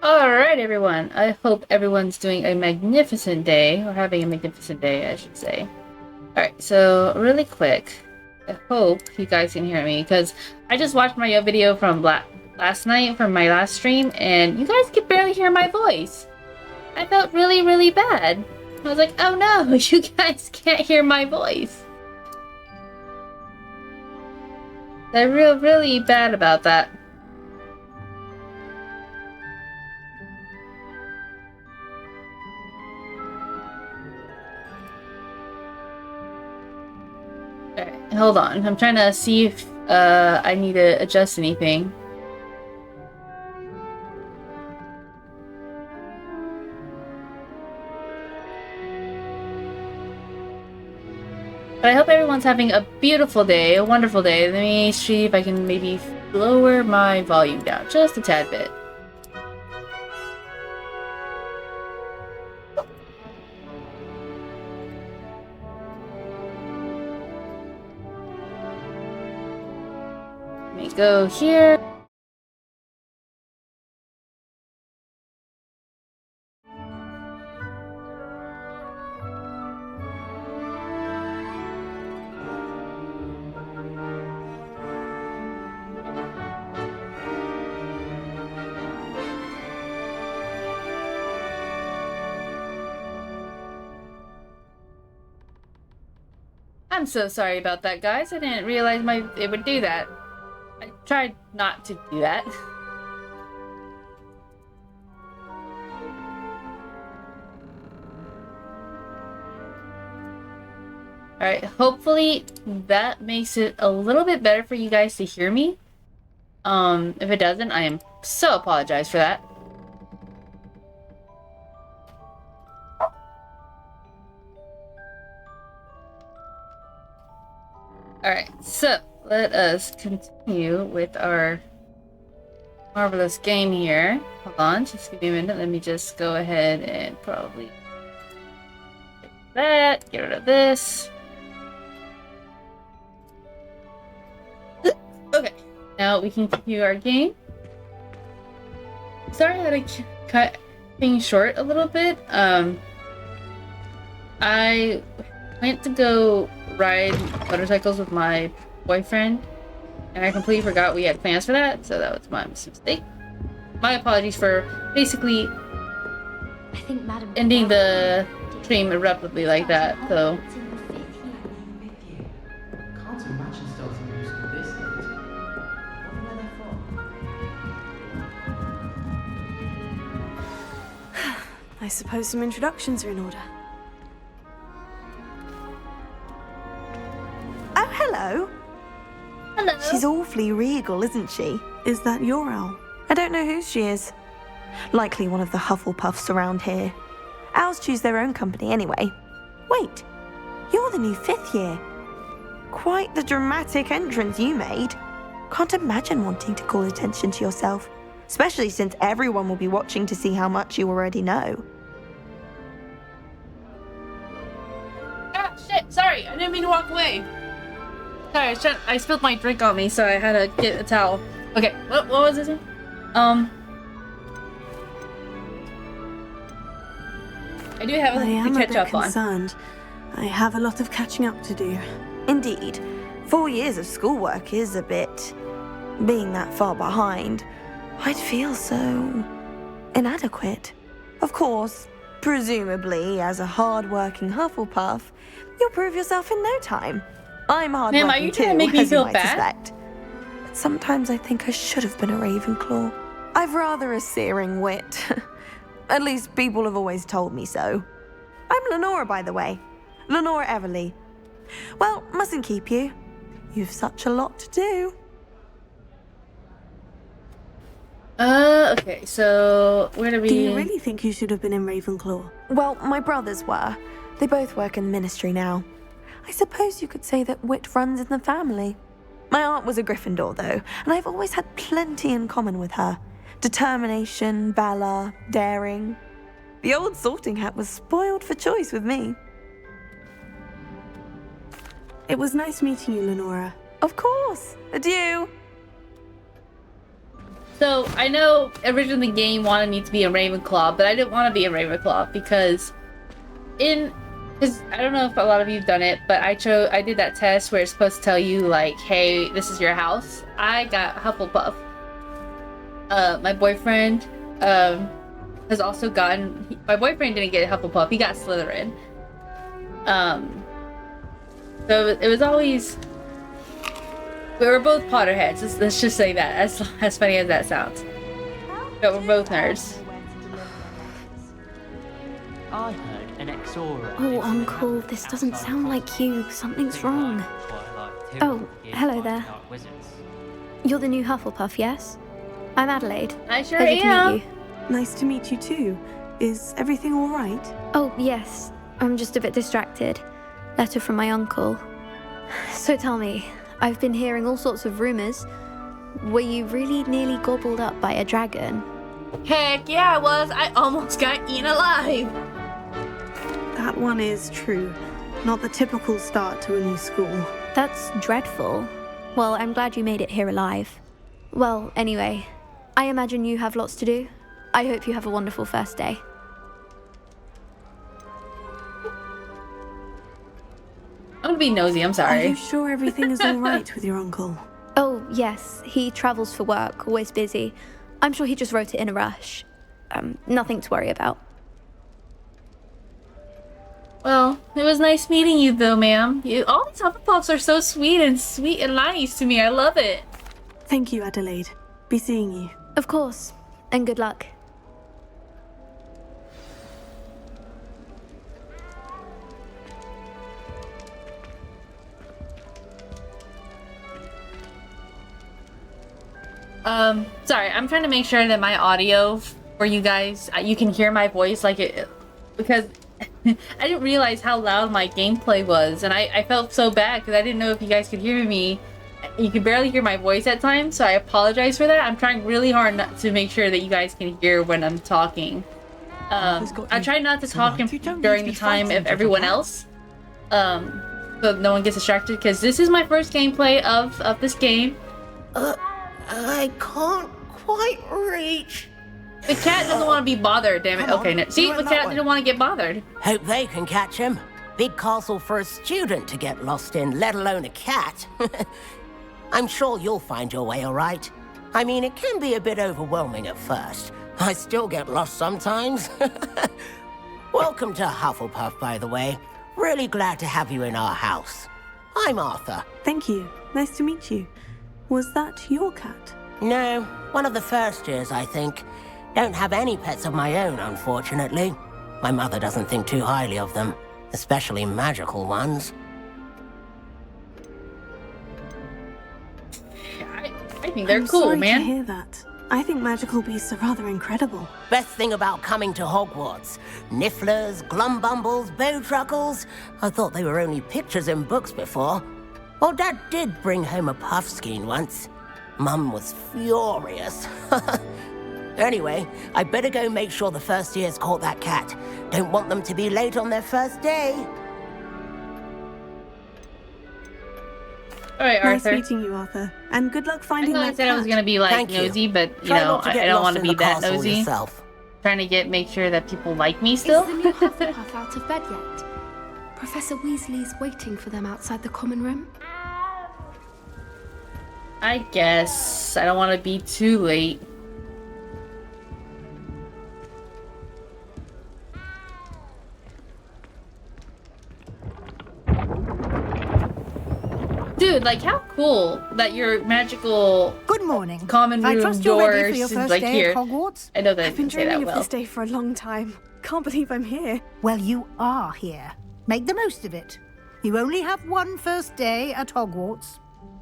Alright, everyone. I hope everyone's doing a magnificent day, or having a magnificent day, I should say. Alright, so really quick, I hope you guys can hear me, because I just watched my video from last night from my last stream, and you guys could barely hear my voice. I felt really, really bad. I was like, oh no, you guys can't hear my voice. I feel really bad about that. Alright, hold on. I'm trying to see if I need to adjust anything. But I hope everyone's having a beautiful day, a wonderful day. Let me see if I can maybe lower my volume down just a tad bit. Let me go here. I'm so sorry about that, guys. I didn't realize it would do that. I tried not to do that. Alright, hopefully that makes it a little bit better for you guys to hear me. If it doesn't, I am so apologize for that. Alright, so let us continue with our marvelous game here. Hold on, just give me a minute. Let me just go ahead and probably get rid of this. Okay, now we can continue our game. Sorry that I cut things short a little bit. I went to go ride motorcycles with my boyfriend, and I completely forgot we had plans for that, so that was my mistake. My apologies for basically ending the stream abruptly like that, so. Can't imagine starting music this late. Wonder where they're from. I suppose some introductions are in order. Oh, hello. Hello. She's awfully regal, isn't she? Is that your owl? I don't know who she is. Likely one of the Hufflepuffs around here. Owls choose their own company anyway. Wait, you're the new 5th year. Quite the dramatic entrance you made. Can't imagine wanting to call attention to yourself, especially since everyone will be watching to see how much you already know. Ah, shit, sorry, I didn't mean to walk away. Sorry, I spilled my drink on me, so I had to get a towel. Okay, what was this one? I do have to catch up on. Concerned. I have a lot of catching up to do. Indeed. 4 years of schoolwork is a bit... Being that far behind, I'd feel so... inadequate. Of course, presumably, as a hard-working Hufflepuff, you'll prove yourself in no time. I'm hard-working Ma'am, are you too, trying to make me as you feel might bad? suspect. But sometimes I think I should have been a Ravenclaw. I've rather a searing wit. At least people have always told me so. I'm Lenora, by the way. Lenora Everly. Well, mustn't keep you. You've such a lot to do. Okay, so where do we... Do you really think you should have been in Ravenclaw? Well, my brothers were. They both work in the ministry now. I suppose you could say that wit runs in the family. My aunt was a Gryffindor, though, and I've always had plenty in common with her. Determination, valor, daring. The old sorting hat was spoiled for choice with me. It was nice meeting you, Lenora. Of course. Adieu. So I know originally the game wanted me to be a Ravenclaw, but I didn't want to be a Ravenclaw because I don't know if a lot of you've done it, but I did that test where it's supposed to tell you like, hey, this is your house. I got Hufflepuff. My boyfriend has also gotten. My boyfriend didn't get Hufflepuff. He got Slytherin. So it was always. We were both Potterheads. Let's just say that. As funny as that sounds. But we're both nerds. I heard an Exora. Oh, Uncle, this doesn't sound like you. Something's wrong. Oh, hello there. You're the new Hufflepuff, yes? I'm Adelaide. I sure Pleasure am. to meet you. Nice to meet you too. Is everything all right? Oh, yes. I'm just a bit distracted. Letter from my uncle. So tell me, I've been hearing all sorts of rumors. Were you really nearly gobbled up by a dragon? Heck yeah, I was. I almost got eaten alive. That one is true. Not the typical start to a new school. That's dreadful. Well, I'm glad you made it here alive. Well, anyway, I imagine you have lots to do. I hope you have a wonderful first day. I'm gonna be nosy. I'm Are sorry. you sure everything is all right with your uncle? Oh, yes, he travels for work, always busy. I'm sure he just wrote it in a rush. Nothing to worry about. Well, it was nice meeting you, though, ma'am. All these Hufflepuffs are so sweet and nice to me. I love it. Thank you, Adelaide. Be seeing you. Of course, and good luck. Sorry, I'm trying to make sure that my audio for you guys, you can hear my voice like it, because I didn't realize how loud my gameplay was, and I felt so bad because I didn't know if you guys could hear me. You can barely hear my voice at times, so I apologize for that. I'm trying really hard not to make sure that you guys can hear when I'm talking. I try not to talk during the time of everyone else, so no one gets distracted, because this is my first gameplay of this game. I can't quite reach. The cat doesn't want to be bothered, damn it. Come on, Okay, no. See, you the and that cat one. didn't want to get bothered. Hope they can catch him. Big castle for a student to get lost in, let alone a cat. I'm sure you'll find your way all right. I mean, it can be a bit overwhelming at first. I still get lost sometimes. Welcome to Hufflepuff, by the way. Really glad to have you in our house. I'm Arthur. Thank you. Nice to meet you. Was that your cat? No, one of the first years, I think. Don't have any pets of my own, unfortunately. My mother doesn't think too highly of them, especially magical ones. I think they're I'm cool, sorry man. to hear that. I think magical beasts are rather incredible. Best thing about coming to Hogwarts. Nifflers, Glumbumbles, Bowtruckles. I thought they were only pictures in books before. Well, Dad did bring home a Puffskein once. Mum was furious. Anyway, I better go make sure the first years caught that cat. Don't want them to be late on their first day. All right, Nice Arthur. meeting you, Arthur. And good luck I finding know I that said I was cat. gonna be like Thank you. nosy, but you Try know not to I get don't lost want to in be the that castle nosy. yourself. Trying to make sure that people like me Is still. the new Hufflepuff out of bed yet? Professor Weasley's waiting for them outside the common room. I guess I don't want to be too late. Dude, like how cool that your magical Good morning. common I room trust you're ready doors for your is first like day here. at Hogwarts? I know that I I've been didn't say that dreaming of well. this day for a long time. Can't believe I'm here. Well, you are here. Make the most of it. You only have one first day at Hogwarts.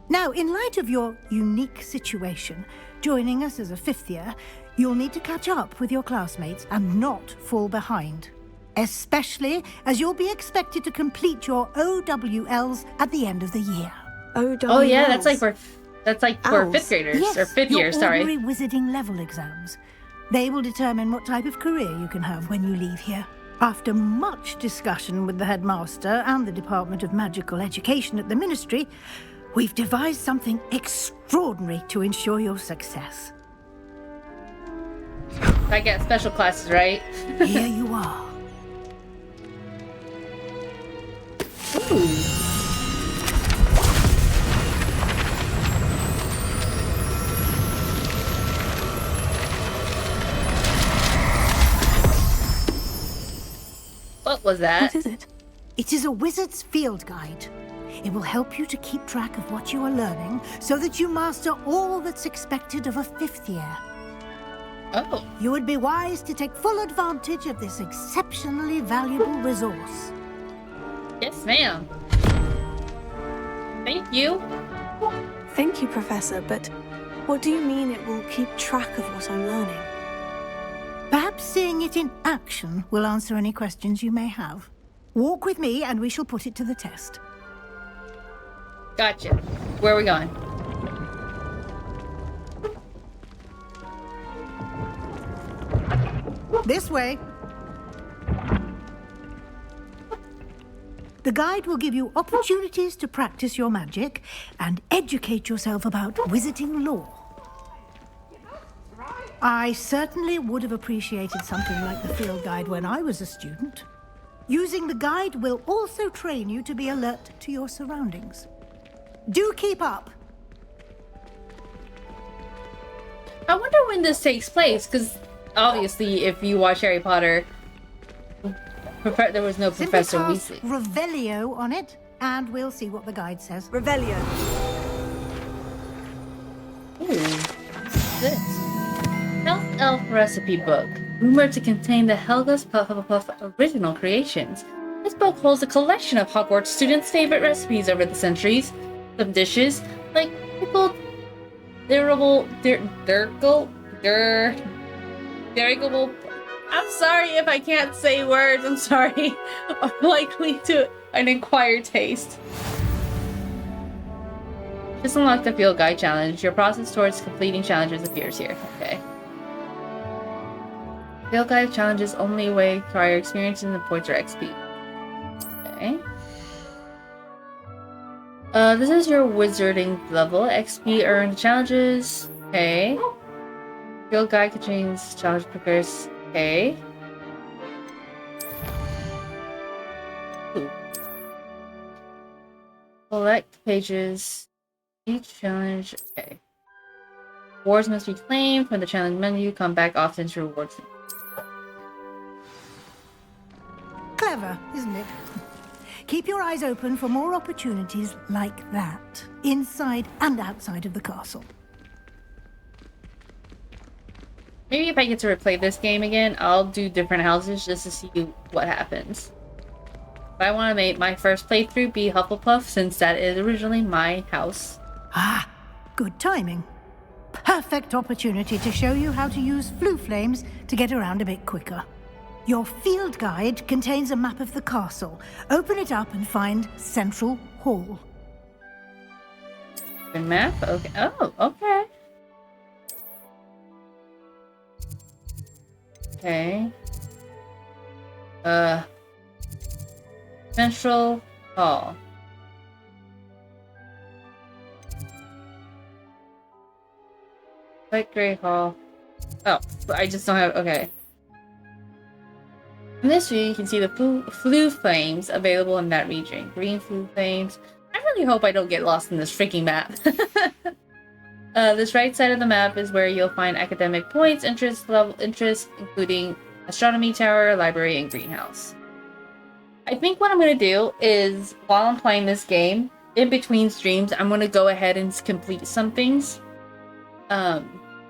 Now, in light of your unique situation, joining us as a fifth year, you'll need to catch up with your classmates and not fall behind. Especially as you'll be expected to complete your OWLs at the end of the year. Oh yeah, that's like for Owls. fifth graders Yes, or fifth your year. Sorry. ordinary wizarding level exams. They will determine what type of career you can have when you leave here. After much discussion with the headmaster and the Department of Magical Education at the Ministry, we've devised something extraordinary to ensure your success. I get special classes, right? Here you are. Ooh. What was that? What is it? It is a wizard's field guide. It will help you to keep track of what you are learning so that you master all that's expected of a 5th year. Oh. You would be wise to take full advantage of this exceptionally valuable resource. Yes, ma'am. Thank you. Thank you, Professor, but what do you mean it will keep track of what I'm learning? Perhaps seeing it in action will answer any questions you may have. Walk with me and we shall put it to the test. Gotcha. Where are we going? This way. The guide will give you opportunities to practice your magic and educate yourself about wizarding lore. I certainly would have appreciated something like the field guide when I was a student. Using the guide will also train you to be alert to your surroundings. Do keep up. I wonder when this takes place, because obviously, if you watch Harry Potter, there was no Simply Professor cast Weasley. Revelio on it, and we'll see what the guide says. Revelio. Ooh, what's this? Health Elf Recipe Book, rumored to contain the Helga's Hufflepuff original creations. This book holds a collection of Hogwarts students' favorite recipes over the centuries. Some dishes, like pickled durable, I'm sorry if I can't say words, I'm sorry, are likely to an acquired taste. Just unlock the Field Guide Challenge. Your process towards completing challenges appears here. Okay. Field Guide Challenges only way require experience in the points or XP. Okay. This is your wizarding level. XP earned challenges. Okay. Field Guide contains challenge pickers. Okay. Ooh. Select pages. Each challenge. Okay. Rewards must be claimed from the challenge menu. Come back often to rewards. Clever, isn't it? Keep your eyes open for more opportunities like that, inside and outside of the castle. Maybe if I get to replay this game again, I'll do different houses just to see what happens. But I want to make my first playthrough be Hufflepuff, since that is originally my house. Ah, good timing. Perfect opportunity to show you how to use Floo Flames to get around a bit quicker. Your field guide contains a map of the castle. Open it up and find Central Hall. The map? Okay. Oh, okay. Okay. Central Hall. Light Gray Hall. Oh, I just don't have. Okay. In this view, you can see the Floo Flames available in that region. Green Floo Flames. I really hope I don't get lost in this freaking map. This right side of the map is where you'll find academic points, interest, including Astronomy Tower, Library, and Greenhouse. I think what I'm going to do is, while I'm playing this game, in between streams, I'm going to go ahead and complete some things.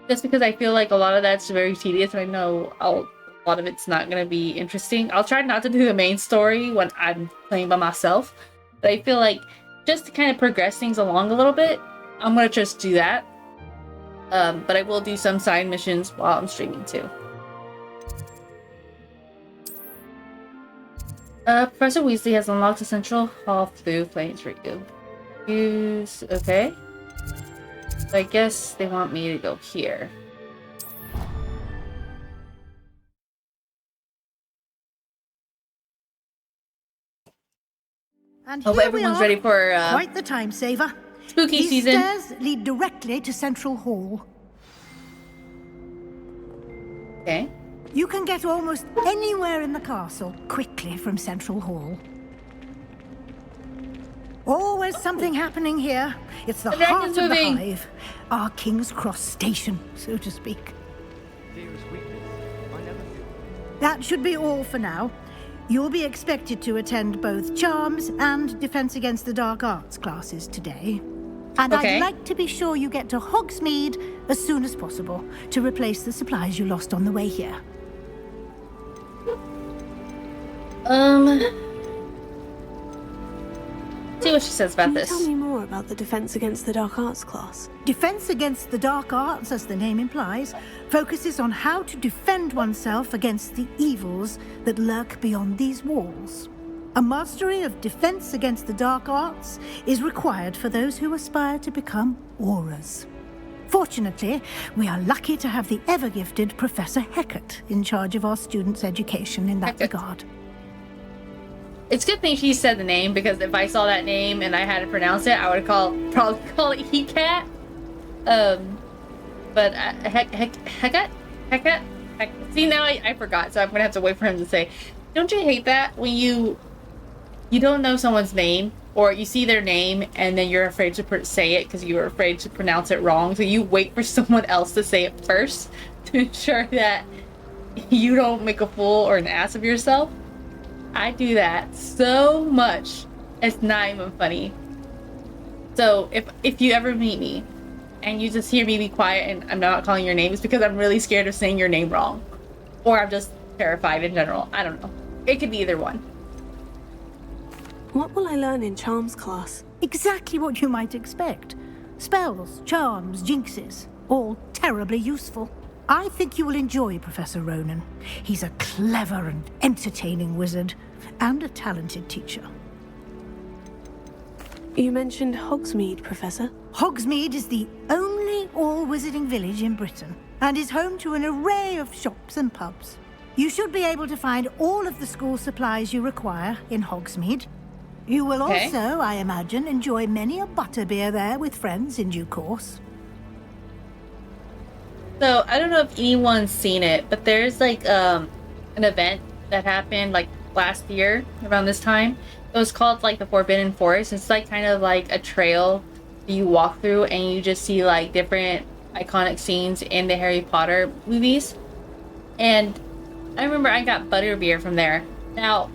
Just because I feel like a lot of that's very tedious, and I know a lot of it's not going to be interesting. I'll try not to do the main story when I'm playing by myself, but I feel like just to kind of progress things along a little bit, I'm going to just do that. But I will do some side missions while I'm streaming too. Professor Weasley has unlocked the Central Hall Floo Flames for you. Use... okay. So I guess they want me to go here. And Hope here we everyone's are. ready for Quite the time saver. spooky These season. stairs lead directly to Central Hall. Okay. You can get almost anywhere in the castle quickly from Central Hall. Always something happening here. It's the heart dragon's of the moving. hive. Our King's Cross station, so to speak. That should be all for now. You'll be expected to attend both Charms and Defense Against the Dark Arts classes today. And Okay. I'd like to be sure you get to Hogsmeade as soon as possible to replace the supplies you lost on the way here. See what she says about Can you this. tell me more about the Defense Against the Dark Arts class? Defense Against the Dark Arts, as the name implies, focuses on how to defend oneself against the evils that lurk beyond these walls. A mastery of Defense Against the Dark Arts is required for those who aspire to become Auras. Fortunately, we are lucky to have the ever-gifted Professor Hecat in charge of our students' education in that Hecat. regard. It's a good thing she said the name, because if I saw that name and I had to pronounce it, I would probably call it Hecat. But Hecat? See, now I forgot, so I'm gonna have to wait for him to say. Don't you hate that when you don't know someone's name, or you see their name and then you're afraid to say it because you're afraid to pronounce it wrong, so you wait for someone else to say it first to ensure that you don't make a fool or an ass of yourself? I do that so much. It's not even funny. So if you ever meet me and you just hear me be quiet and I'm not calling your name, it's because I'm really scared of saying your name wrong. Or I'm just terrified in general. I don't know. It could be either one. What will I learn in Charms class? Exactly what you might expect. Spells, charms, jinxes, all terribly useful. I think you will enjoy Professor Ronan. He's a clever and entertaining wizard, and a talented teacher. You mentioned Hogsmeade, Professor. Hogsmeade is the only all-wizarding village in Britain, and is home to an array of shops and pubs. You should be able to find all of the school supplies you require in Hogsmeade. You will Okay. also, I imagine, enjoy many a butterbeer there with friends in due course. So I don't know if anyone's seen it, but there's like an event that happened like last year around this time. It was called like the Forbidden Forest. It's like kind of like a trail that you walk through and you just see like different iconic scenes in the Harry Potter movies. And I remember I got butterbeer from there. Now,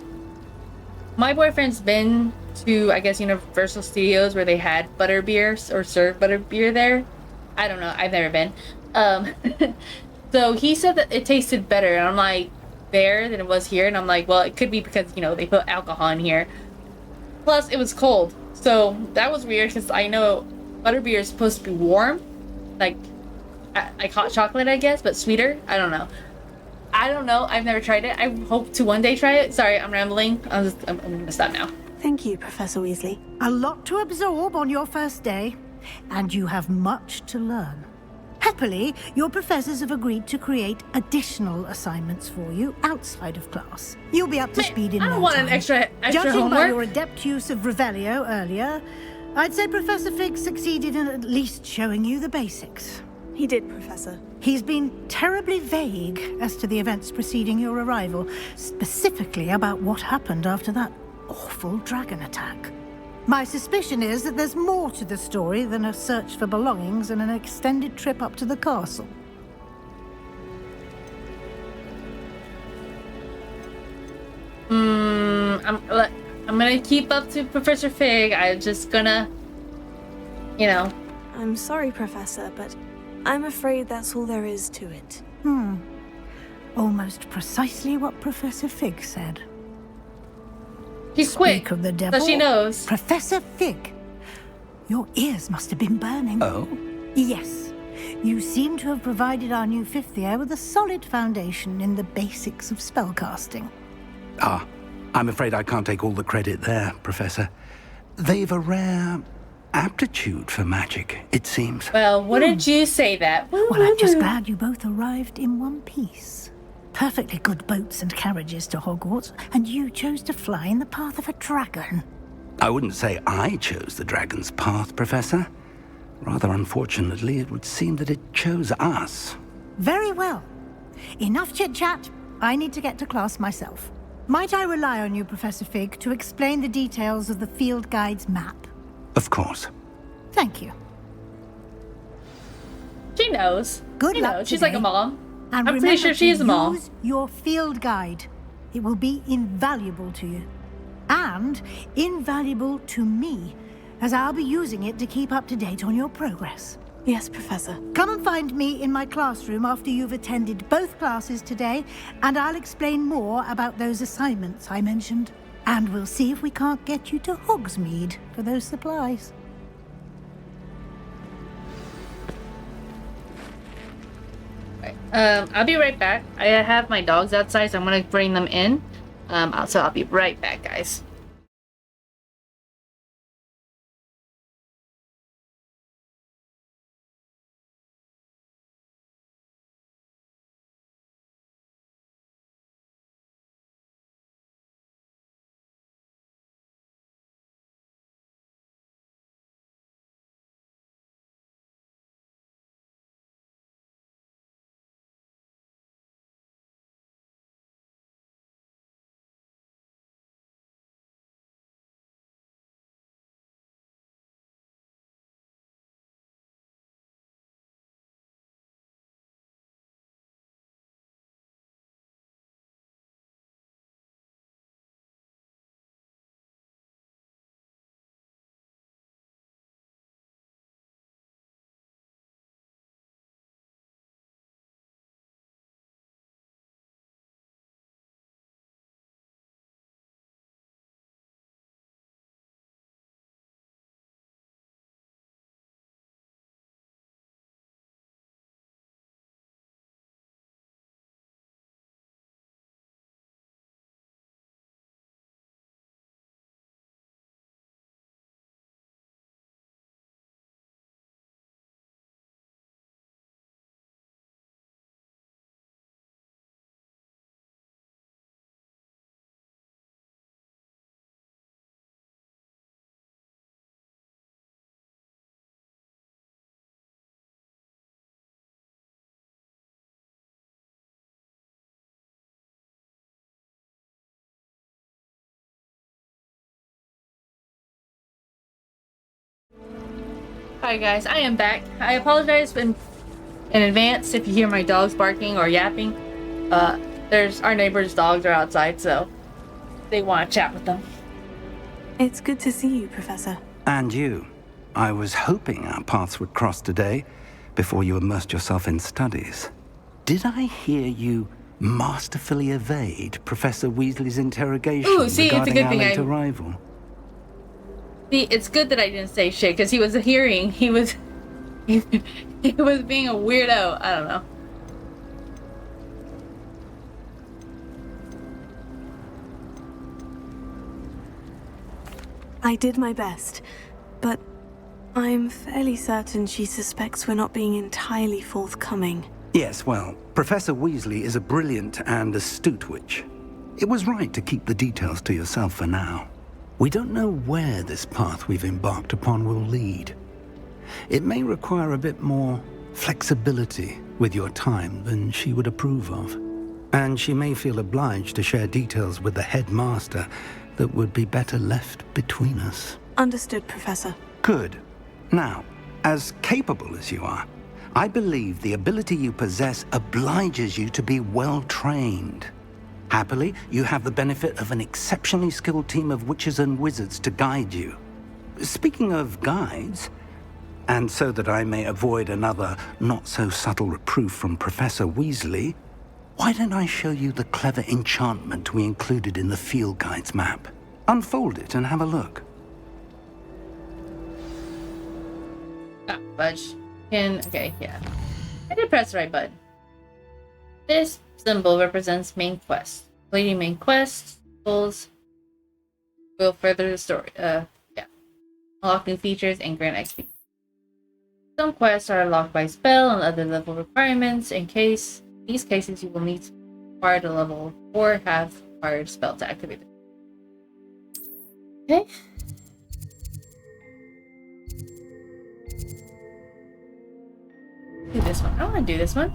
my boyfriend's been to, I guess, Universal Studios where they had butterbeer or served butterbeer there. I don't know. I've never been. So he said that it tasted better, and I'm like, there than it was here, and I'm like, well, it could be because they put alcohol in here. Plus, it was cold, so that was weird because I know butterbeer is supposed to be warm, like hot chocolate, I guess, but sweeter. I don't know. I've never tried it. I hope to one day try it. Sorry, I'm rambling. I'm gonna stop now. Thank you, Professor Weasley. A lot to absorb on your first day, and you have much to learn. Happily, your professors have agreed to create additional assignments for you outside of class. You'll be up to speed in I no don't want time. an extra Judging by homework. your adept use of Revelio earlier, I'd say Professor Fig succeeded in at least showing you the basics. He did, Professor. He's been terribly vague as to the events preceding your arrival, specifically about what happened after that awful dragon attack. My suspicion is that there's more to the story than a search for belongings and an extended trip up to the castle. I'm gonna keep up to Professor Fig. I'm just gonna, I'm sorry, Professor, but I'm afraid that's all there is to it. Almost precisely what Professor Fig said. She's quick, Speak of the devil. so she knows. Professor Fig, your ears must have been burning. Oh? Yes. You seem to have provided our new fifth year with a solid foundation in the basics of spellcasting. Ah, I'm afraid I can't take all the credit there, Professor. They've a rare aptitude for magic, it seems. Well, wouldn't you say that? Well, I'm just glad you both arrived in one piece. Perfectly good boats and carriages to Hogwarts, and you chose to fly in the path of a dragon. I wouldn't say I chose the dragon's path, Professor. Rather unfortunately, it would seem that it chose us. Very well. enough chit-chat. I need to get to class myself. Might I rely on you, Professor Fig, to explain the details of the field guide's map? Of course. Thank you. She knows. Good She luck knows. She's like a today. mom. And I'm pretty sure remember she is to a mom. use your field guide. It will be invaluable to you. And invaluable to me, as I'll be using it to keep up to date on your progress. Yes, Professor. Come and find me in my classroom after you've attended both classes today, and I'll explain more about those assignments I mentioned. And we'll see if we can't get you to Hogsmeade for those supplies. I'll be right back. I have my dogs outside, so I'm gonna bring them in. So I'll be right back, guys. Hi guys, I am back. I apologize in advance if you hear my dogs barking or yapping. There's our neighbor's dogs are outside, so they want to chat with them. It's good to see you, Professor. And you. I was hoping our paths would cross today before you immersed yourself in studies. Did I hear you masterfully evade Professor Weasley's interrogation Ooh, see, it's a regarding good our thing late I- arrival? See, it's good that I didn't say shit because he was hearing. He was being a weirdo. I don't know. I did my best, but I'm fairly certain she suspects we're not being entirely forthcoming. Yes, well, Professor Weasley is a brilliant and astute witch. It was right to keep the details to yourself for now. We don't know where this path we've embarked upon will lead. It may require a bit more flexibility with your time than she would approve of. And she may feel obliged to share details with the headmaster that would be better left between us. Understood, Professor. Good. Now, as capable as you are, I believe the ability you possess obliges you to be well trained. Happily, you have the benefit of an exceptionally skilled team of witches and wizards to guide you. Speaking of guides, and so that I may avoid another not-so-subtle reproof from Professor Weasley, why don't I show you the clever enchantment we included in the field guide's map? Unfold it and have a look. Ah, fudge. Okay, yeah. I did press the right button. This symbol represents main quest. Completing main quest symbols will further the story. Yeah. Unlock new features and grant XP. Some quests are unlocked by spell and other level requirements. In these cases, you will need to acquire the level or have acquired spell to activate it. Okay. Do this one. I want to do this one.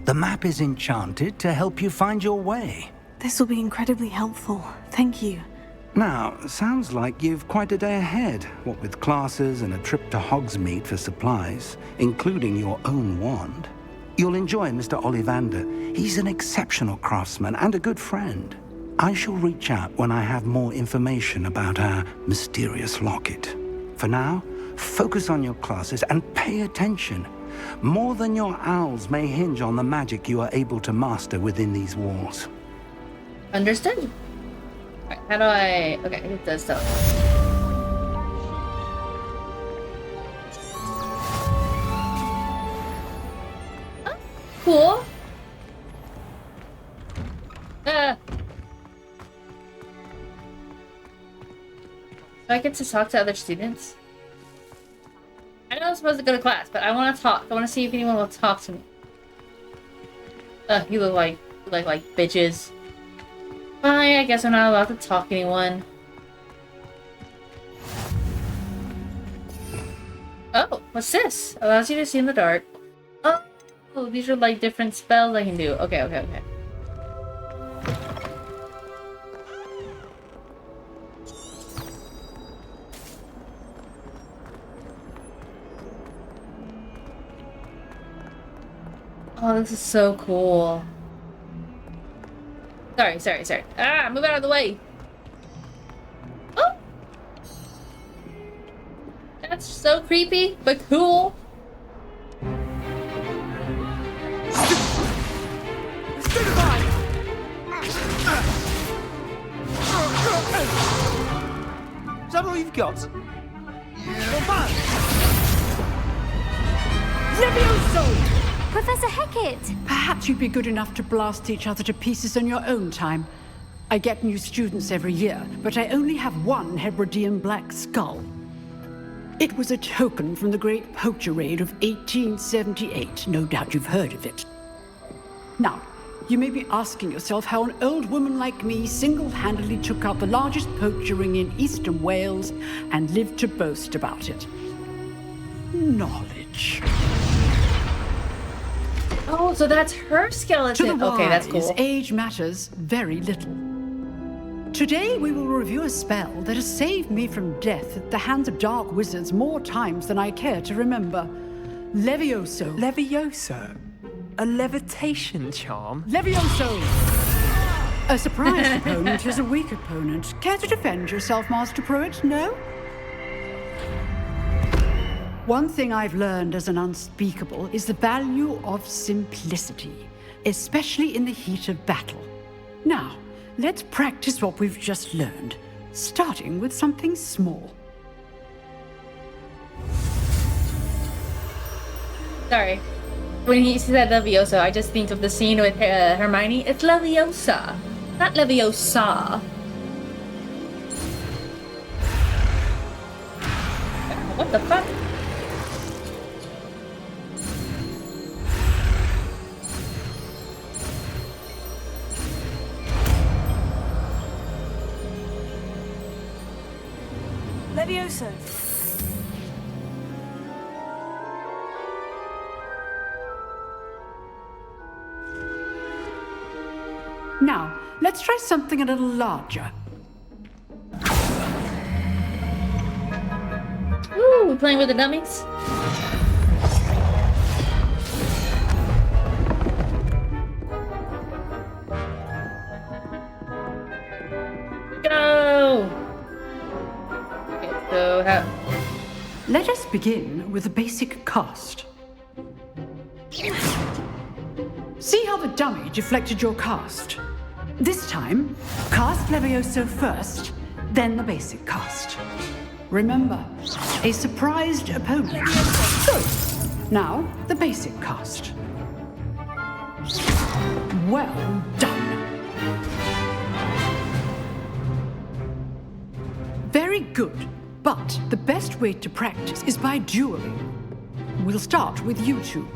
The map is enchanted to help you find your way. This will be incredibly helpful. Thank you. Now, sounds like you've quite a day ahead, what with classes and a trip to Hogsmeade for supplies, including your own wand. You'll enjoy Mr. Ollivander. He's an exceptional craftsman and a good friend. I shall reach out when I have more information about our mysterious locket. For now, focus on your classes and pay attention. More than your owls may hinge on the magic you are able to master within these walls. Understood. Alright, how do I... Okay, it does stuff. Oh, cool. Do I get to talk to other students? I know I'm supposed to go to class, but I want to talk. I want to see if anyone will talk to me. You look like bitches. Fine, I guess I'm not allowed to talk to anyone. Oh, what's this? Allows you to see in the dark. Oh, these are like different spells I can do. Okay, okay, okay. Oh, this is so cool. Sorry. Ah, move out of the way. Oh! That's so creepy, but cool. Is that all you've got? Levioso! Professor Hecat! Perhaps you'd be good enough to blast each other to pieces in your own time. I get new students every year, but I only have one Hebridean black skull. It was a token from the Great Poacher Raid of 1878. No doubt you've heard of it. Now, you may be asking yourself how an old woman like me single-handedly took out the largest poacher ring in eastern Wales and lived to boast about it. Knowledge. Oh, so that's her skeleton. To the Okay, that's wise, cool. age matters very little. Today we will review a spell that has saved me from death at the hands of dark wizards more times than I care to remember. Levioso. Levioso? A levitation charm? Levioso! A surprised opponent is a weak opponent. Care to defend yourself, Master Pruitt? No? One thing I've learned as an unspeakable is the value of simplicity, especially in the heat of battle. Now, let's practice what we've just learned, starting with something small. Sorry. When he said Leviosa, I just think of the scene with Hermione. It's Leviosa, not Leviosa. What the fuck? Levioso. Now, let's try something a little larger. Ooh, we're playing with the dummies. Go! Okay, so how... Let us begin with a basic cast. See how the dummy deflected your cast? This time, cast Levioso first, then the basic cast. Remember, a surprised opponent. Good. Now, the basic cast. Well done. Very good, but the best way to practice is by dueling. We'll start with you two.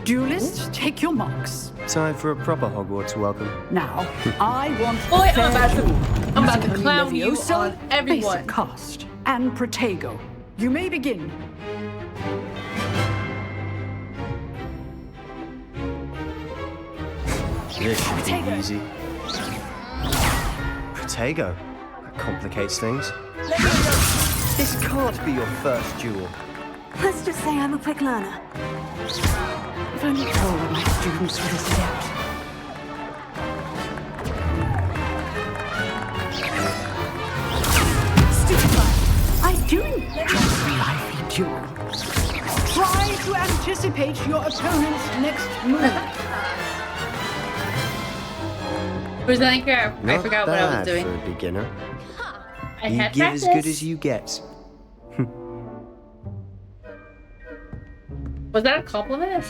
Duelists, take your marks. Time for a proper Hogwarts welcome. Now, I want Boy, I'm fair about to- duel. I'm about to Anthony clown you Levioso, on everyone. Basic cast, and Protego. You may begin. This should be easy. Protego. That complicates things. This can't be your first duel. Let's just say I'm a quick learner. If only all of my students were this adept. I do enjoy a lively duel. Try to anticipate your opponent's next move. Where's that anchor? I forgot what I was doing. For a beginner. I You had give practice. as good as you get. Was that a compliment?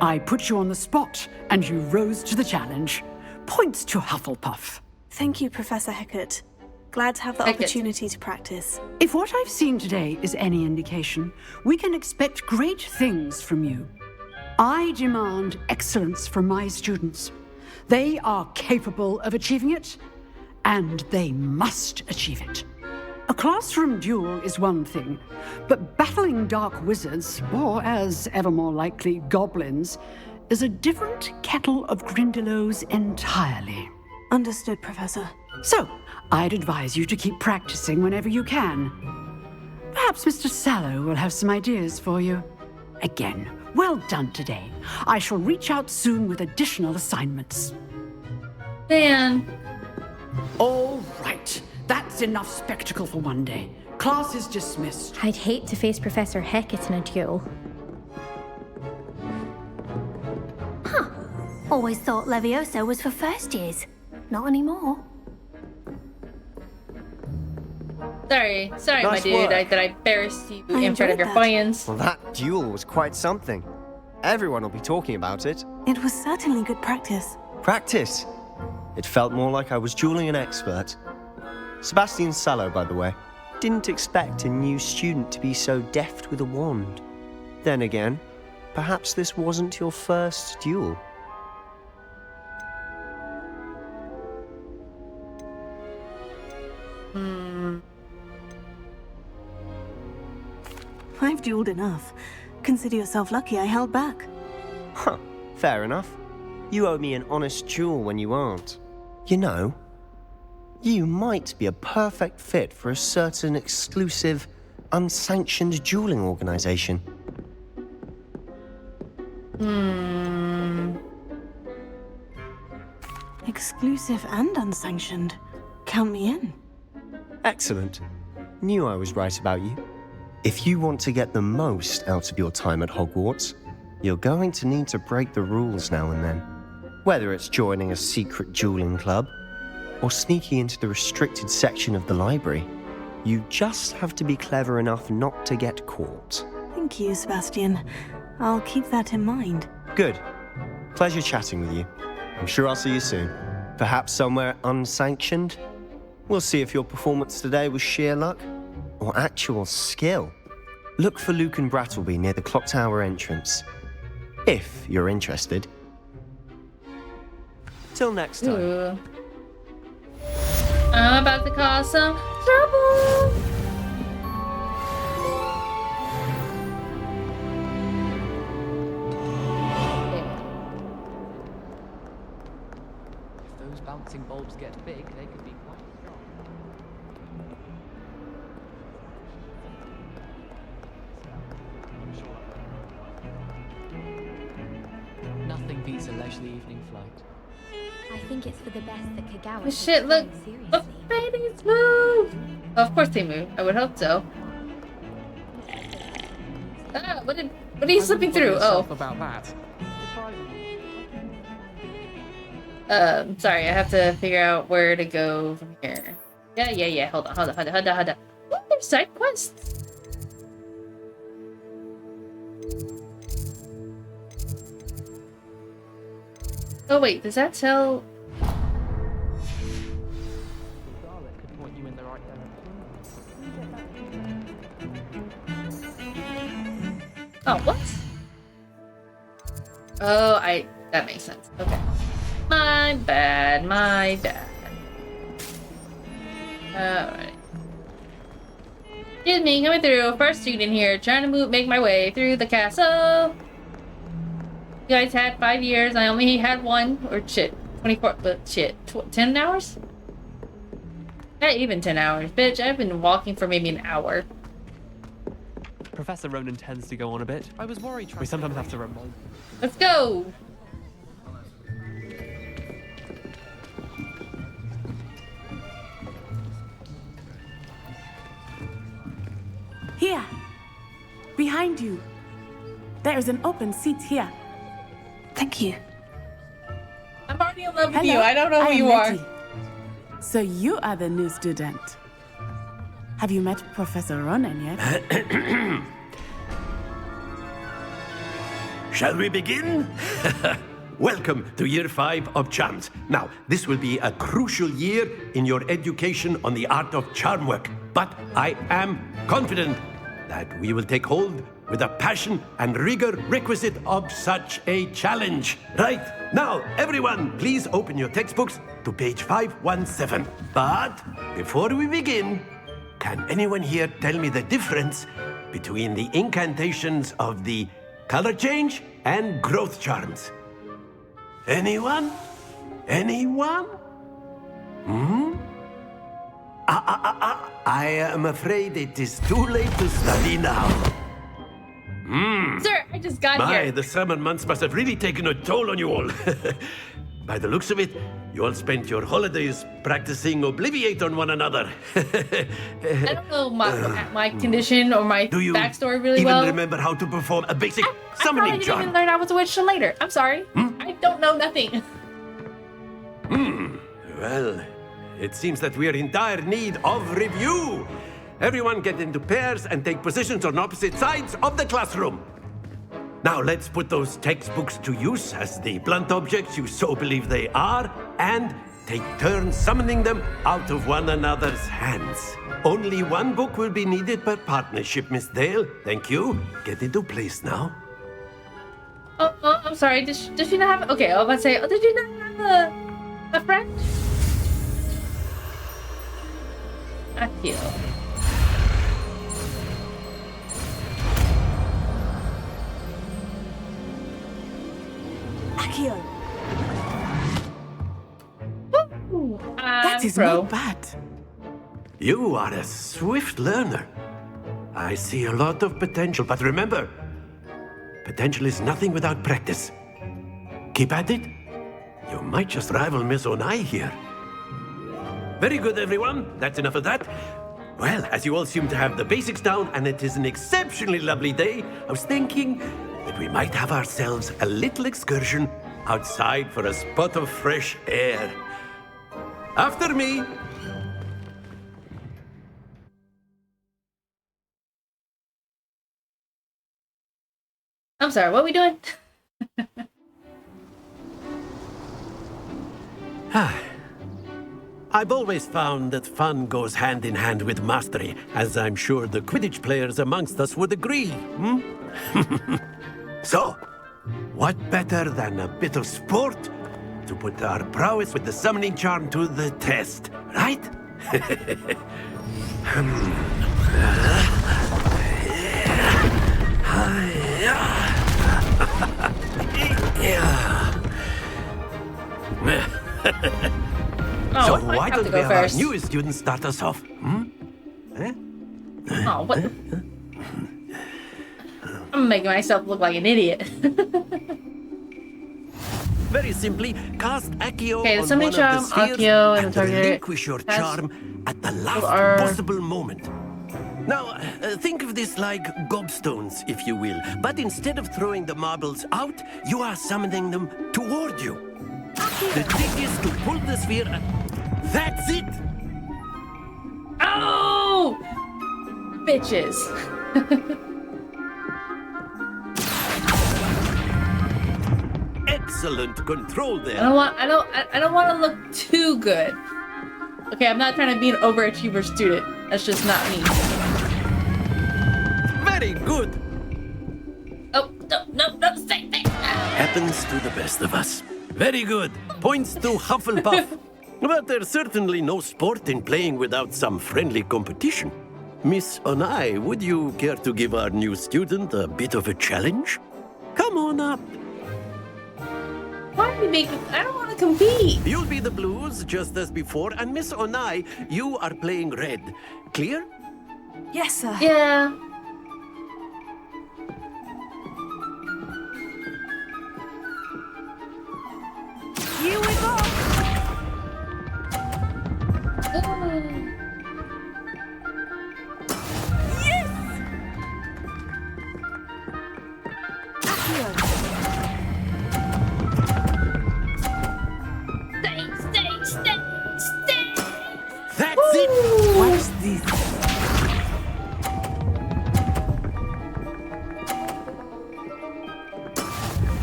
I put you on the spot, and you rose to the challenge. Points to Hufflepuff. Thank you, Professor Hecat. Glad to have the opportunity to practice. If what I've seen today is any indication, we can expect great things from you. I demand excellence from my students. They are capable of achieving it, and they must achieve it. A classroom duel is one thing, but battling dark wizards, or as ever more likely, goblins, is a different kettle of Grindylows entirely. Understood, Professor. So, I'd advise you to keep practicing whenever you can. Perhaps Mr. Sallow will have some ideas for you. Again, well done today. I shall reach out soon with additional assignments. Man. All right. That's enough spectacle for one day. Class is dismissed. I'd hate to face Professor Hecat in a duel. Huh. Always thought Levioso was for first years. Not anymore. Sorry, Nice my dude, work. that I embarrassed you I in front of enjoyed your that. clients. Well, that duel was quite something. Everyone will be talking about it. It was certainly good practice. Practice. It felt more like I was dueling an expert. Sebastian Sallow, by the way. Didn't expect a new student to be so deft with a wand. Then again, perhaps this wasn't your first duel. I've dueled enough. Consider yourself lucky I held back. Huh, fair enough. You owe me an honest duel when you aren't. You know, you might be a perfect fit for a certain exclusive, unsanctioned dueling organization. Exclusive and unsanctioned. Count me in. Excellent. Knew I was right about you. If you want to get the most out of your time at Hogwarts, you're going to need to break the rules now and then. Whether it's joining a secret dueling club, or sneaking into the restricted section of the library, you just have to be clever enough not to get caught. Thank you, Sebastian. I'll keep that in mind. Good. Pleasure chatting with you. I'm sure I'll see you soon. Perhaps somewhere unsanctioned? We'll see if your performance today was sheer luck or actual skill. Look for Lucan Brattleby near the Clock Tower entrance. If you're interested. Till next time. Ooh. I'm about to cause some trouble. If those bouncing bulbs get big, they could be quite strong. Nothing beats a leisurely evening flight. I think it's for the best that Kagawa Oh shit, look! The babies move! Of course they move. I would hope so. Ah, what are you slipping through? Oh. About that. Sorry, I have to figure out where to go from here. Yeah. Hold on. What? There's side quests? Oh wait, does that tell? Could point you in the right Oh, what? Oh, that makes sense. Okay. My bad. Alright. Excuse me, coming through. First student here, trying to make my way through the castle. You guys had 5 years. I only had 1. Or shit. 24. But shit. 10 hours? Not even 10 hours. Bitch, I've been walking for maybe an hour. Professor Ronan tends to go on a bit. I was worried. We sometimes have to remind. Let's go! Here. Behind you. There is an open seat here. Thank you. I'm already in love with Hello, you. I don't know who I'm you are. Letty. So you are the new student. Have you met Professor Ronan yet? Shall we begin? Welcome to Year 5 of Charms. Now, this will be a crucial year in your education on the art of charm work. But I am confident that we will take hold with the passion and rigor requisite of such a challenge. Right, now, everyone, please open your textbooks to page 517. But before we begin, can anyone here tell me the difference between the incantations of the color change and growth charms? Anyone? Anyone? I am afraid it is too late to study now. Sir, I just got My, here. the summer months must have really taken a toll on you all. By the looks of it, you all spent your holidays practicing Obliviate on one another. I don't know my condition or my Do you backstory really even well. remember how to perform a basic I summoning probably didn't charm? even learn I was a witch till later. I'm sorry. I don't know nothing. Well, it seems that we are in dire need of review. Everyone get into pairs and take positions on opposite sides of the classroom. Now let's put those textbooks to use as the blunt objects you so believe they are, and take turns summoning them out of one another's hands. Only one book will be needed per partnership, Miss Dale. Thank you. Get into place now. Oh, I'm sorry. Does she not have? Okay, I was about to say. Oh, did you not have a friend? I feel. Akio. That is not bad. You are a swift learner. I see a lot of potential, but remember, potential is nothing without practice. Keep at it. You might just rival Miss Onai here. Very good, everyone. That's enough of that. Well, as you all seem to have the basics down, and it is an exceptionally lovely day, I was thinking that we might have ourselves a little excursion outside for a spot of fresh air. After me. I'm sorry. What are we doing? I've always found that fun goes hand in hand with mastery, as I'm sure the Quidditch players amongst us would agree. So, what better than a bit of sport to put our prowess with the summoning charm to the test, right? So I why have don't to we go have our first. newest student start us off? Oh, what? I'm making myself look like an idiot. Very simply, cast Accio Okay, the on summoning one of charm, the spheres Accio, and and the target relinquish your has- charm at the last are- possible moment. Now, think of this like gobstones, if you will. But instead of throwing the marbles out, you are summoning them toward you. The trick is to pull the sphere. That's it! Oh! Bitches. Excellent control there. I don't want to look too good. Okay, I'm not trying to be an overachiever student. That's just not me. Very good. Oh, no, stay. Happens to the best of us. Very good. Points to Hufflepuff. But there's certainly no sport in playing without some friendly competition. Miss Onai, would you care to give our new student a bit of a challenge? Come on up. I don't want to compete. You'll be the blues just as before, and Miss Onai, you are playing red. Clear? Yes, sir. Yeah. Here we go. Yes. Stay. That's it! Watch this.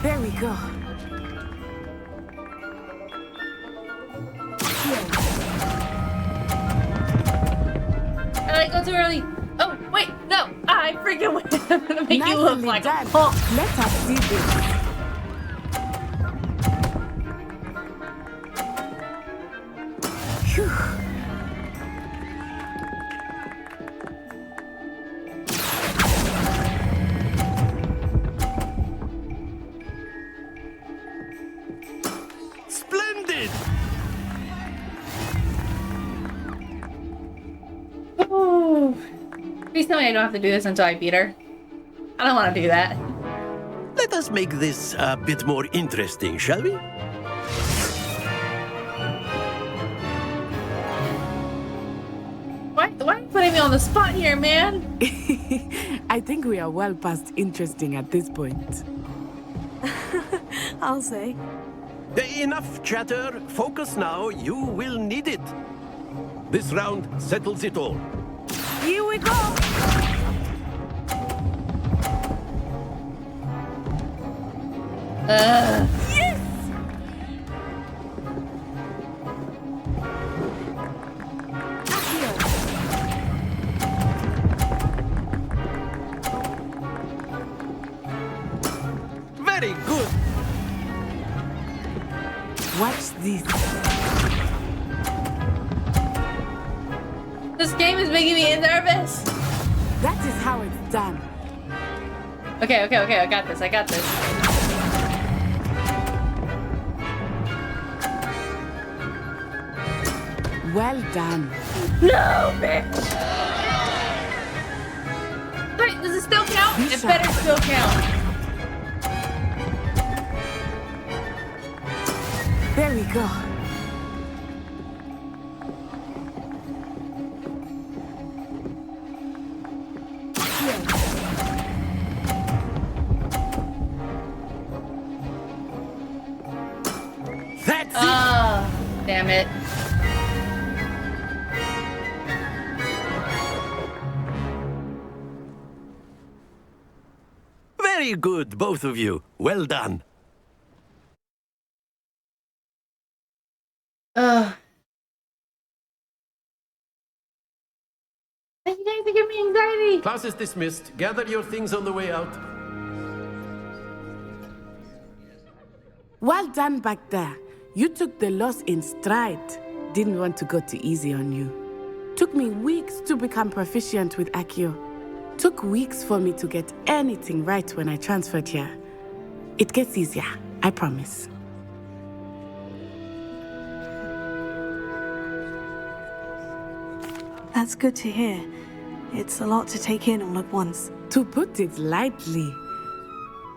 There we go. I go too early. Oh, wait, no. I freaking win. I'm gonna make you look Nicely like done. a punk. Let us see this. Phew. Splendid! Ooh. Please tell me I don't have to do this until I beat her. I don't want to do that. Let us make this a bit more interesting, shall we? Why are you putting me on the spot here, man? I think we are well past interesting at this point. I'll say. Enough chatter. Focus now. You will need it. This round settles it all. Here we go. Yes. Very good. Watch this. This game is making me nervous. That is how it's done. Okay. I got this. Well done. No, bitch. Wait, does it still count? It better still count. There we go. That's it! Oh, damn it. Very good, both of you. Well done. You guys are giving me anxiety. Class is dismissed. Gather your things on the way out. Well done back there. You took the loss in stride. Didn't want to go too easy on you. Took me weeks to become proficient with Accio. Took weeks for me to get anything right when I transferred here. It gets easier, I promise. That's good to hear. It's a lot to take in all at once. To put it lightly,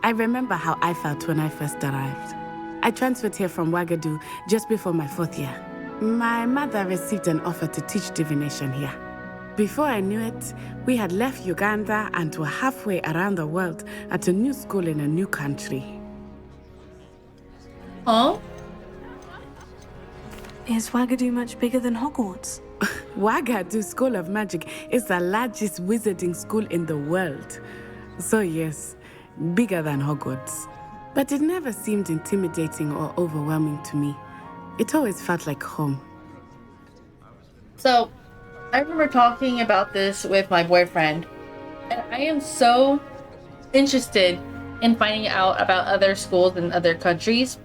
I remember how I felt when I first arrived. I transferred here from Wagadu just before my 4th year. My mother received an offer to teach divination here. Before I knew it, we had left Uganda and were halfway around the world at a new school in a new country. Oh? Is Wagadu much bigger than Hogwarts? Wagadu School of Magic is the largest wizarding school in the world. So yes, bigger than Hogwarts. But it never seemed intimidating or overwhelming to me. It always felt like home. So, I remember talking about this with my boyfriend, and I am so interested in finding out about other schools in other countries.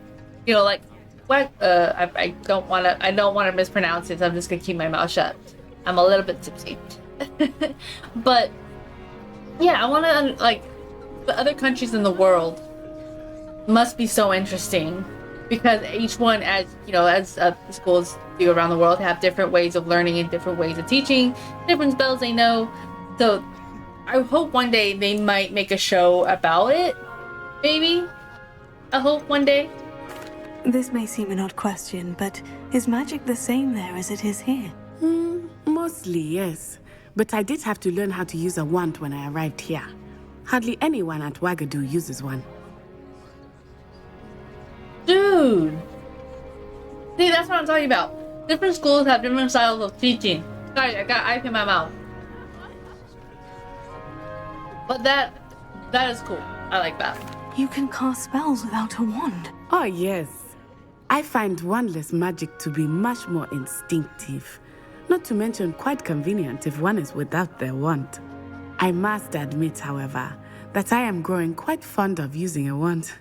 You know, like what? I don't want to mispronounce it. So I'm just gonna keep my mouth shut. I'm a little bit tipsy, but yeah, I want to like the other countries in the world must be so interesting. because each one, as you know, as schools do around the world, have different ways of learning and different ways of teaching, different spells they know. So I hope one day they might make a show about it. Maybe. I hope one day. This may seem an odd question, but is magic the same there as it is here? Mostly, yes. But I did have to learn how to use a wand when I arrived here. Hardly anyone at Wagadu uses one. Dude! See, that's what I'm talking about. Different schools have different styles of teaching. Sorry, I got ice in my mouth. But that is cool. I like that. You can cast spells without a wand. Oh, yes. I find wandless magic to be much more instinctive. Not to mention quite convenient if one is without their wand. I must admit, however, that I am growing quite fond of using a wand.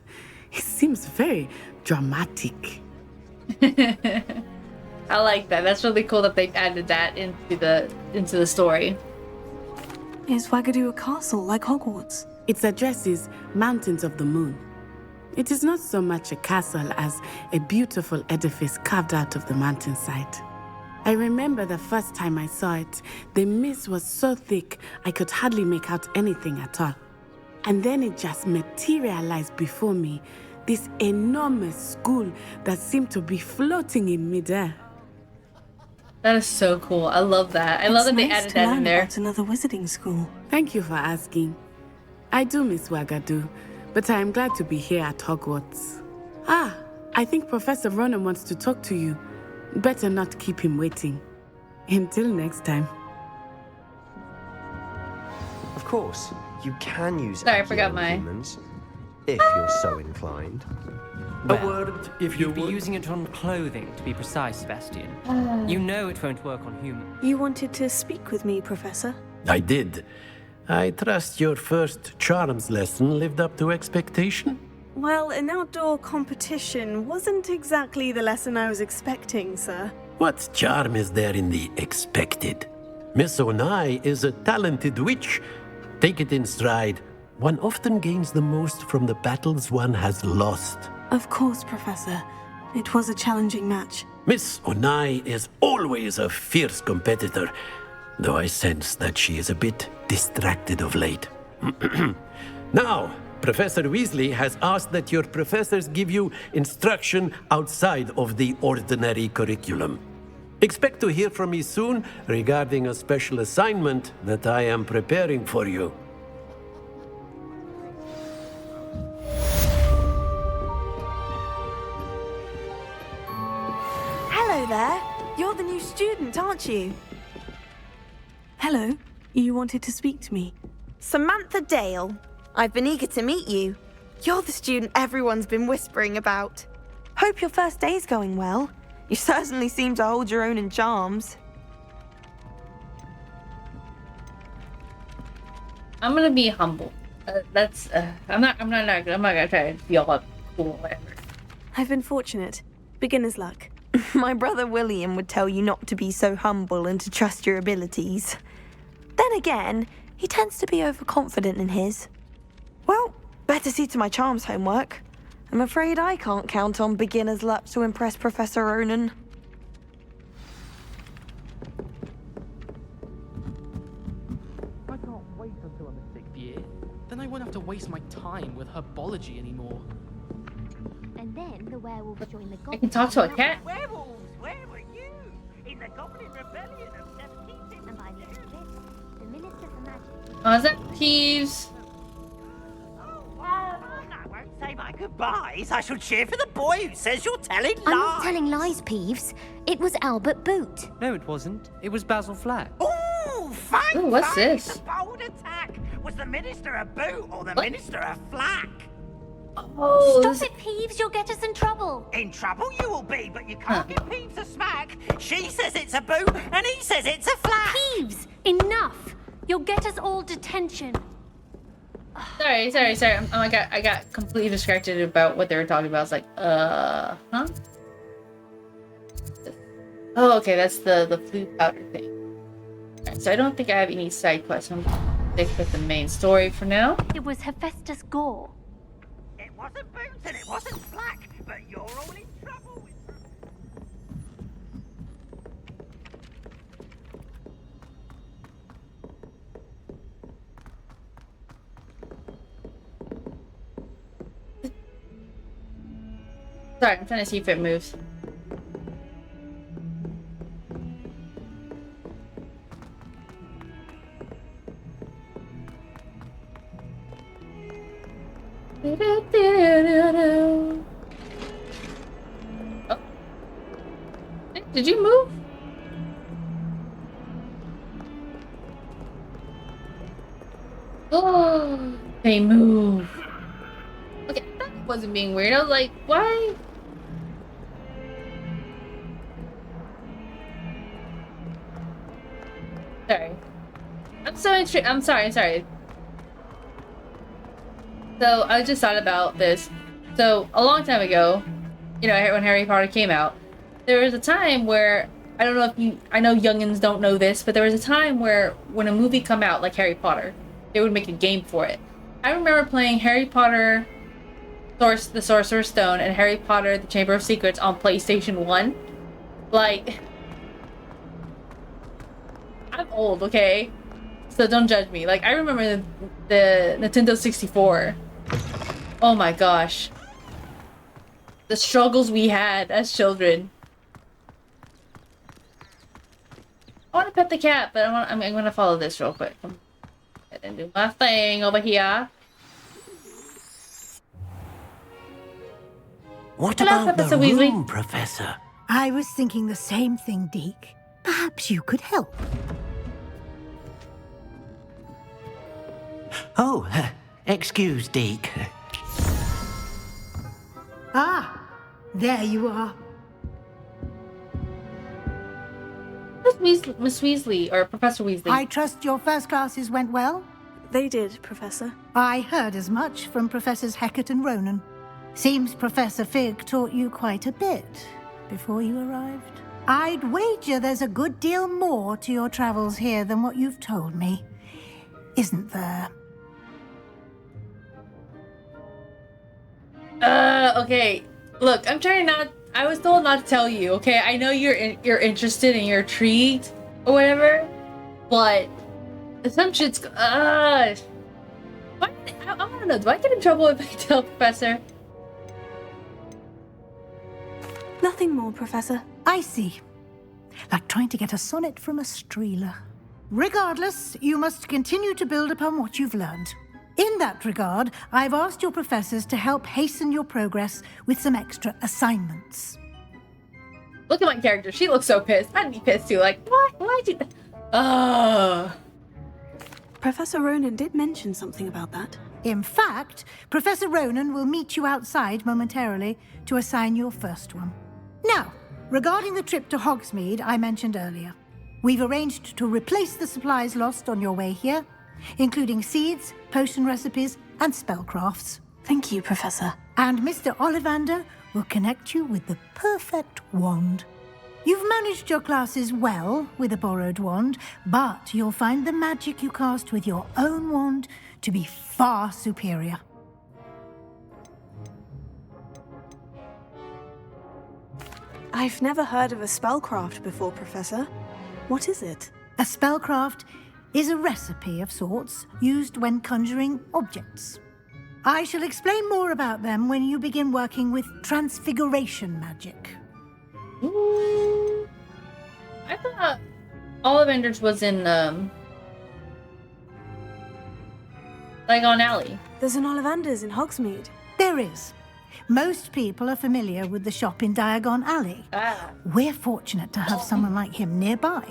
It seems very dramatic. I like that. That's really cool that they've added that into the story. Is Wagadu a castle like Hogwarts? Its address is Mountains of the Moon. It is not so much a castle as a beautiful edifice carved out of the mountainside. I remember the first time I saw it, the mist was so thick I could hardly make out anything at all. And then it just materialized before me, this enormous school that seemed to be floating in midair. That is so cool. I love that. I love that they added that in there. It's another wizarding school. Thank you for asking. I do miss Wagadu, but I am glad to be here at Hogwarts. Ah, I think Professor Ronen wants to talk to you. Better not keep him waiting. Until next time. Of course, you can use Sorry, I forgot my humans if you're so inclined. Well, A word, if you'd be would. using it on clothing, to be precise, Sebastian. You know it won't work on humans. You wanted to speak with me, Professor? I did. I trust your first charms lesson lived up to expectation? Well, an outdoor competition wasn't exactly the lesson I was expecting, sir. What charm is there in the expected? Miss Onai is a talented witch. Take it in stride. One often gains the most from the battles one has lost. Of course, Professor. It was a challenging match. Miss Onai is always a fierce competitor, though I sense that she is a bit distracted of late. Now, Professor Weasley has asked that your professors give you instruction outside of the ordinary curriculum. Expect to hear from me soon regarding a special assignment that I am preparing for you. Hello there. You're the new student, aren't you? Hello. You wanted to speak to me. Samantha Dale. I've been eager to meet you. You're the student everyone's been whispering about. Hope your first day's going well. You certainly seem to hold your own in charms. I'm gonna be humble. I'm not gonna try to be all cool or whatever. I've been fortunate. Beginner's luck. My brother William would tell you not to be so humble and to trust your abilities. Then again, he tends to be overconfident in his. Well, better see to my charms homework. I'm afraid I can't count on beginner's luck to impress Professor Ronen. I can't wait until I'm in sixth year. Then I won't have to waste my time with herbology anymore. And then the werewolves join the I can talk to a cat. Werewolves, where were you? In the Goblin Rebellion of 1750. And by the end of this, the Minister for Magic. Oh, is that Peeves? I won't say my goodbyes. I shall cheer for the boy who says you're telling lies. I'm not telling lies, Peeves. It was Albert Boot. No, it wasn't. It was Basil Flack. Ooh, fine. Ooh, what's this? The bold attack. Was the Minister a boot or the Minister a flack? Oh, Stop it, Peeves. You'll get us in trouble. In trouble you will be, but you can't give Peeves a smack. She says it's a boot and he says it's a flack. Peeves, enough. You'll get us all detention. Sorry. I got completely distracted about what they were talking about. I was like, huh? Oh, okay, that's the flute powder thing. Alright, so I don't think I have any side quests. I'm gonna stick with the main story for now. It was Hephaestus Gore. It wasn't boot and it wasn't flack, but you're all Sorry, I'm trying to see if it moves. Oh. Hey, did you move? Oh, they move. Okay, that wasn't being weird. I was like, why? Sorry. I'm sorry. So I just thought about this. So a long time ago, you know, when Harry Potter came out, there was a time where I don't know if I know youngins don't know this, but there was a time where when a movie come out like Harry Potter, they would make a game for it. I remember playing Harry Potter, the Sorcerer's Stone, and Harry Potter, the Chamber of Secrets on PlayStation 1. Like, I'm old, okay? So don't judge me. Like, I remember the Nintendo 64. Oh my gosh. The struggles we had as children. I want to pet the cat, but I'm going to follow this real quick. And do my thing over here. What Hello, about Professor the Weasley. room, Professor? I was thinking the same thing, Deke. Perhaps you could help. Oh, excuse, Deke. Ah, there you are. Miss Weasley, or Professor Weasley. I trust your first classes went well? They did, Professor. I heard as much from Professors Hecat and Ronan. Seems Professor Fig taught you quite a bit before you arrived. I'd wager there's a good deal more to your travels here than what you've told me. Isn't there? Okay. Look, I'm trying not. I was told not to tell you. Okay, I know you're interested and you're intrigued or whatever, but some shit's. I want to know. Do I get in trouble if I tell Professor? Nothing more, Professor. I see. Like trying to get a sonnet from a streeler. Regardless, you must continue to build upon what you've learned. In that regard, I've asked your professors to help hasten your progress with some extra assignments. Look at my character. She looks so pissed. I'd be pissed too. Like, what? Why'd you... Professor Ronan did mention something about that. In fact, Professor Ronan will meet you outside momentarily to assign your first one. Now, regarding the trip to Hogsmeade I mentioned earlier, we've arranged to replace the supplies lost on your way here, including seeds, potion recipes, and spellcrafts. Thank you, Professor. And Mr. Ollivander will connect you with the perfect wand. You've managed your classes well with a borrowed wand, but you'll find the magic you cast with your own wand to be far superior. I've never heard of a spellcraft before, Professor. What is it? A spellcraft is a recipe of sorts used when conjuring objects. I shall explain more about them when you begin working with transfiguration magic. Ooh. I thought Ollivanders was in, Diagon Alley. There's an Ollivanders in Hogsmeade. There is. Most people are familiar with the shop in Diagon Alley. We're fortunate to have someone like him nearby.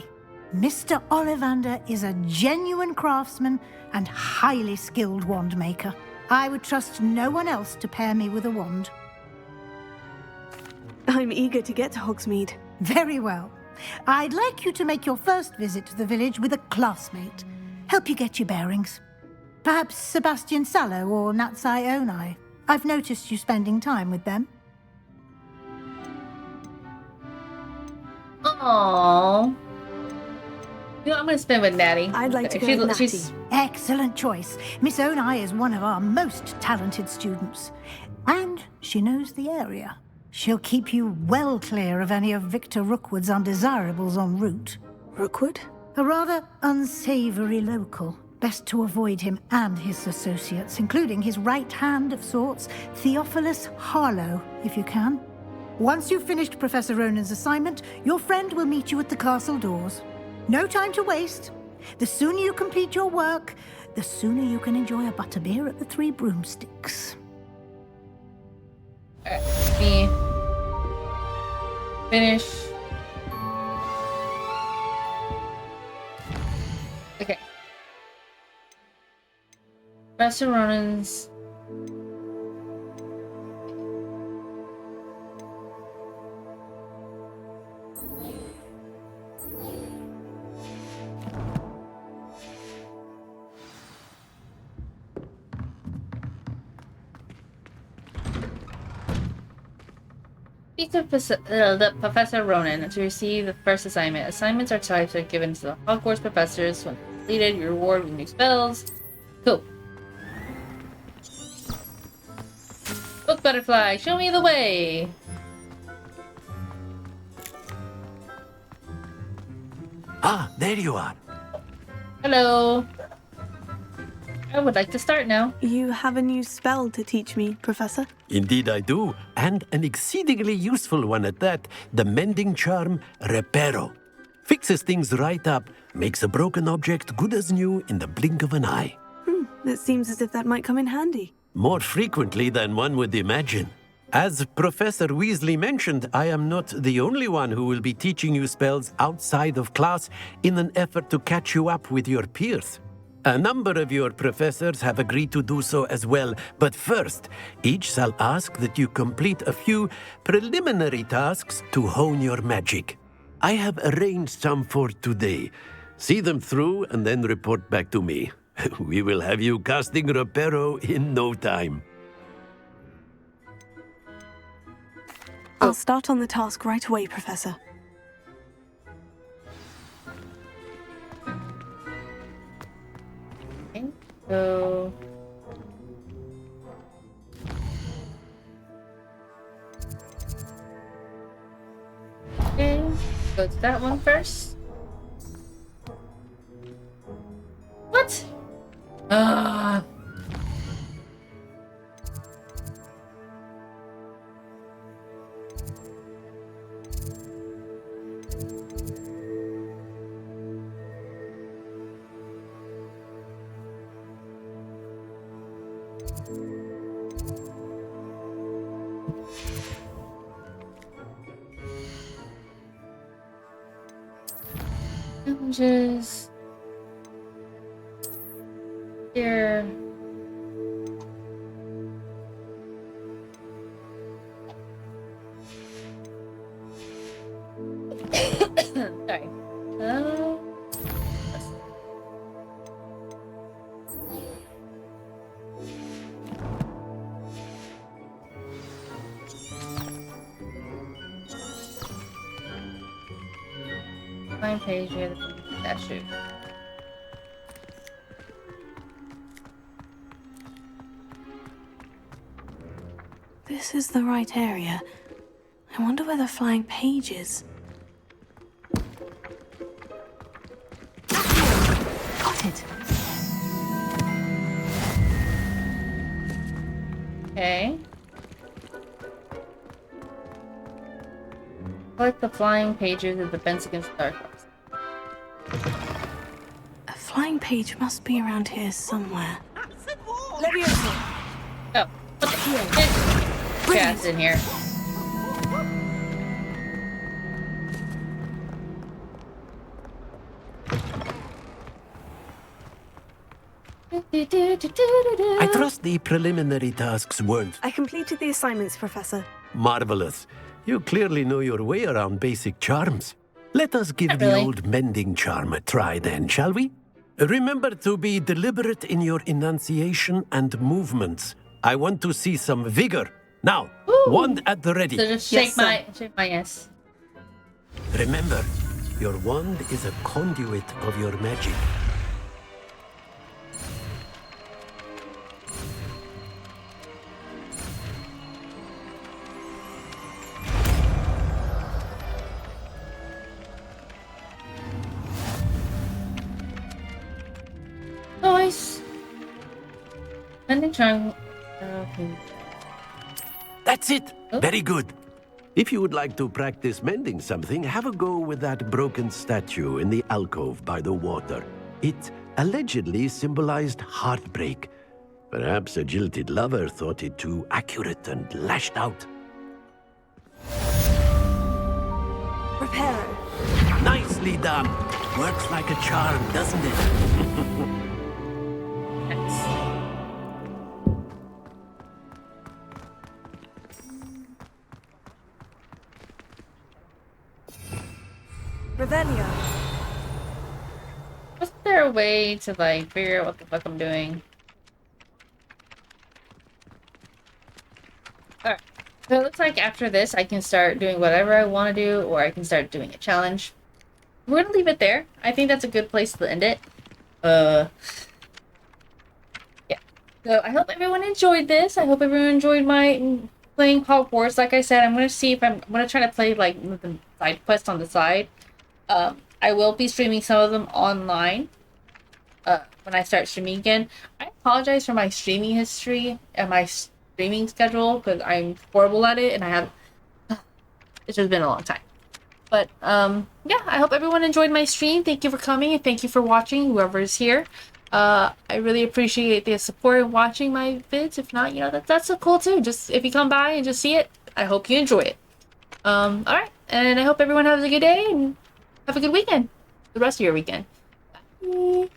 Mr. Ollivander is a genuine craftsman and highly skilled wand maker. I would trust no one else to pair me with a wand. I'm eager to get to Hogsmeade. Very well. I'd like you to make your first visit to the village with a classmate. Help you get your bearings. Perhaps Sebastian Sallow or Natsai Onai. I've noticed you spending time with them. Aww. You know, I'm going to spend with Natty. I'd like to go with Natty. Excellent choice. Miss Onai is one of our most talented students. And she knows the area. She'll keep you well clear of any of Victor Rookwood's undesirables en route. Rookwood? A rather unsavory local. Best to avoid him and his associates, including his right hand of sorts, Theophilus Harlow, if you can. Once you've finished Professor Ronan's assignment, your friend will meet you at the castle doors. No time to waste. The sooner you complete your work, the sooner you can enjoy a butterbeer at the Three Broomsticks. Alright, let me finish. Okay. Professor Ronan's. Speak to the Professor Ronan to receive the first assignment. Assignments or types are given to the Hogwarts professors. When completed, you reward with new spells. Cool. Book Butterfly, show me the way! Ah, there you are. Hello. I would like to start now. You have a new spell to teach me, Professor? Indeed I do, and an exceedingly useful one at that, the mending charm Reparo. Fixes things right up, makes a broken object good as new in the blink of an eye. It seems as if that might come in handy. More frequently than one would imagine. As Professor Weasley mentioned, I am not the only one who will be teaching you spells outside of class in an effort to catch you up with your peers. A number of your professors have agreed to do so as well, but first, each shall ask that you complete a few preliminary tasks to hone your magic. I have arranged some for today. See them through and then report back to me. We will have you casting Reparo in no time. I'll start on the task right away, Professor. So... okay, go to that one first. What? Challenges. Here. Sorry. Find page here. That shoot. This is the right area. I wonder where the flying page is. Got it. Okay. Collect the flying pages of Defense Against Dark Arts. A flying page must be around here somewhere. Leviosa! Oh. Yeah, it's in here. I trust the preliminary tasks weren't I completed the assignments, Professor. marvelous. You clearly know your way around basic charms. Let us give Not the really. old mending charm a try then, shall we? Remember to be deliberate in your enunciation and movements. I want to see some vigor. Now, wand at the ready. So just shake my ass. Remember, your wand is a conduit of your magic. Nice. Mending charm. Okay. That's it. Very good. If you would like to practice mending something, have a go with that broken statue in the alcove by the water. It allegedly symbolized heartbreak. Perhaps a jilted lover thought it too accurate and lashed out. Reparo. Nicely done. Works like a charm, doesn't it? Revelio. Was there a way to like figure out what the fuck I'm doing? Alright. So it looks like after this I can start doing whatever I want to do, or I can start doing a challenge. We're gonna leave it there. I think that's a good place to end it. Yeah. So I hope everyone enjoyed this. I hope everyone enjoyed my playing Hogwarts. Like I said, I'm gonna see if I'm gonna try to play like the side quest on the side. I will be streaming some of them online when I start streaming again. I apologize for my streaming history and my streaming schedule because I'm horrible at it and I have it's just been a long time. But yeah, I hope everyone enjoyed my stream. Thank you for coming and thank you for watching, whoever is here. I really appreciate the support and watching my vids. If not, you know, that's so cool too. Just if you come by and just see it, I hope you enjoy it. Alright, and I hope everyone has a good day and have a good weekend. The rest of your weekend. Bye.